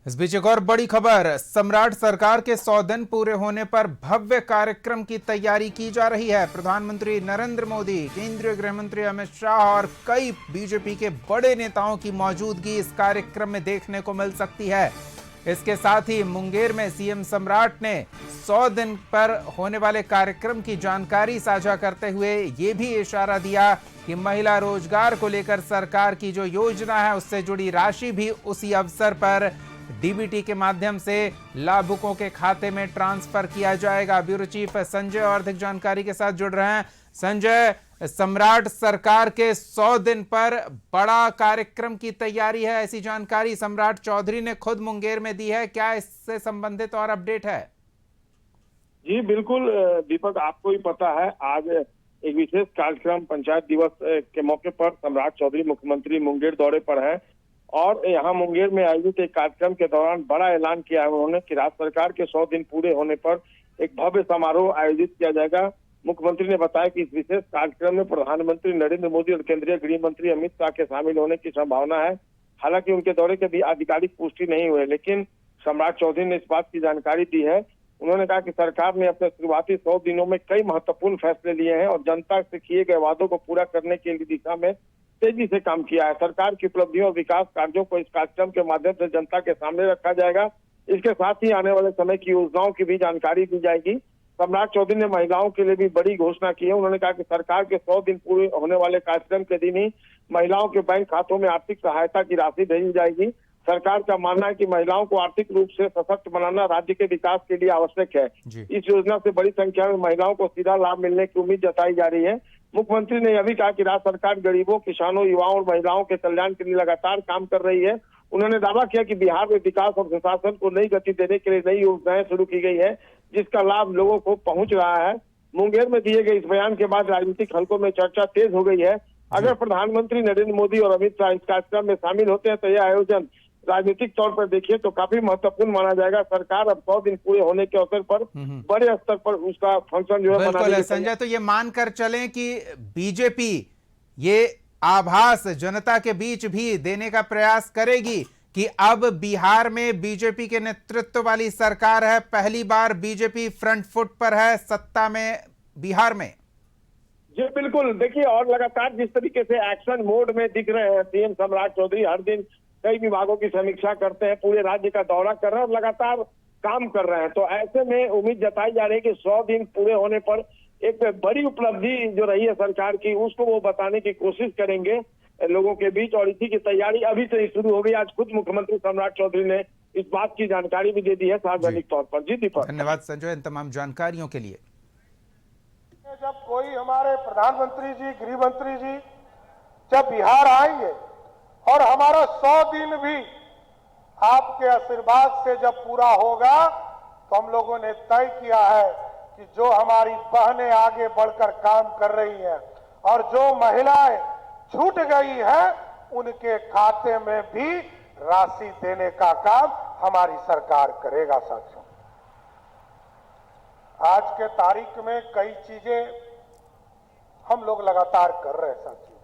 इस बीच एक और बड़ी खबर, सम्राट सरकार के 100 दिन पूरे होने पर भव्य कार्यक्रम की तैयारी की जा रही है। प्रधानमंत्री नरेंद्र मोदी, केंद्रीय गृह मंत्री अमित शाह और कई बीजेपी के बड़े नेताओं की मौजूदगी इस कार्यक्रम में देखने को मिल सकती है। इसके साथ ही मुंगेर में सीएम सम्राट ने 100 दिन पर होने वाले कार्यक्रम की जानकारी साझा करते हुए ये भी इशारा दिया कि महिला रोजगार को लेकर सरकार की जो योजना है उससे जुड़ी राशि भी उसी अवसर पर डीबीटी के माध्यम से लाभुकों के खाते में ट्रांसफर किया जाएगा। ब्यूरो चीफ संजय और अधिक जानकारी के साथ जुड़ रहे हैं। संजय, सम्राट सरकार के 100 दिन पर बड़ा कार्यक्रम की तैयारी है, ऐसी जानकारी सम्राट चौधरी ने खुद मुंगेर में दी है। क्या इससे संबंधित और अपडेट है? जी बिल्कुल दीपक, आपको ही पता है आज एक विशेष कार्यक्रम पंचायत दिवस के मौके पर सम्राट चौधरी मुख्यमंत्री मुंगेर दौरे पर है और यहाँ मुंगेर में आयोजित एक कार्यक्रम के दौरान बड़ा ऐलान किया है उन्होंने कि राज्य सरकार के 100 दिन पूरे होने पर एक भव्य समारोह आयोजित किया जाएगा। मुख्यमंत्री ने बताया कि इस विशेष कार्यक्रम में प्रधानमंत्री नरेंद्र मोदी और केंद्रीय गृह मंत्री अमित शाह के शामिल होने की संभावना है। हालांकि उनके दौरे की भी आधिकारिक पुष्टि नहीं हुई, लेकिन सम्राट चौधरी ने इस बात की जानकारी दी है। उन्होंने कहा कि सरकार ने अपने शुरुआती 100 दिनों में कई महत्वपूर्ण फैसले लिए हैं और जनता से किए गए वादों को पूरा करने के दिशा में तेजी से काम किया है। सरकार की उपलब्धियों और विकास कार्यों को इस कार्यक्रम के माध्यम से जनता के सामने रखा जाएगा। इसके साथ ही आने वाले समय की योजनाओं की भी जानकारी दी जाएगी। सम्राट चौधरी ने महिलाओं के लिए भी बड़ी घोषणा की है। उन्होंने कहा कि सरकार के 100 दिन पूरे होने वाले कार्यक्रम के दिन ही महिलाओं के बैंक खातों में आर्थिक सहायता की राशि भेजी जाएगी। सरकार का मानना है कि महिलाओं को आर्थिक रूप से सशक्त बनाना राज्य के विकास के लिए आवश्यक है। इस योजना से बड़ी संख्या में महिलाओं को सीधा लाभ मिलने की उम्मीद जताई जा रही है। मुख्यमंत्री ने यह भी कहा कि राज्य सरकार गरीबों, किसानों, युवाओं और महिलाओं के कल्याण के लिए लगातार काम कर रही है। उन्होंने दावा किया कि बिहार में विकास और सुशासन को नई गति देने के लिए नई योजनाएं शुरू की गई है, जिसका लाभ लोगों को पहुंच रहा है। मुंगेर में दिए गए इस बयान के बाद राजनीतिक हलकों में चर्चा तेज हो गई है। अगर प्रधानमंत्री नरेंद्र मोदी और अमित शाह इस कार्यक्रम में शामिल होते हैं तो यह आयोजन राजनीतिक तौर पर देखिए तो काफी महत्वपूर्ण माना जाएगा। सरकार अब 100 दिन पूरे होने के अवसर पर बड़े स्तर पर उसका फंक्शन जो है बिल्कुल संजय, तो ये मानकर चलें कि बीजेपी ये आभास जनता के बीच भी देने का प्रयास करेगी कि अब बिहार में बीजेपी के नेतृत्व वाली सरकार है, पहली बार बीजेपी फ्रंट फुट पर है सत्ता में बिहार में। जी बिल्कुल, देखिए और लगातार जिस तरीके से एक्शन मोड में दिख रहे हैं सीएम सम्राट चौधरी, हर दिन कई विभागों की समीक्षा करते हैं, पूरे राज्य का दौरा कर रहे हैं और लगातार काम कर रहे हैं। तो ऐसे में उम्मीद जताई जा रही है कि 100 दिन पूरे होने पर एक बड़ी उपलब्धि जो रही है सरकार की उसको वो बताने की कोशिश करेंगे लोगों के बीच, और इसी की तैयारी अभी से ही शुरू हो गई। आज खुद मुख्यमंत्री सम्राट चौधरी ने इस बात की जानकारी भी दे दी है सार्वजनिक तौर पर। जी दीपक, धन्यवाद संजय इन तमाम जानकारियों के लिए। जब कोई हमारे प्रधानमंत्री जी, गृह मंत्री जी जब बिहार आएंगे और हमारा 100 दिन भी आपके आशीर्वाद से जब पूरा होगा तो हम लोगों ने तय किया है कि जो हमारी बहनें आगे बढ़कर काम कर रही हैं और जो महिलाएं छूट गई हैं उनके खाते में भी राशि देने का काम हमारी सरकार करेगा। साथियों, आज के तारीख में कई चीजें हम लोग लगातार कर रहे हैं साथियों।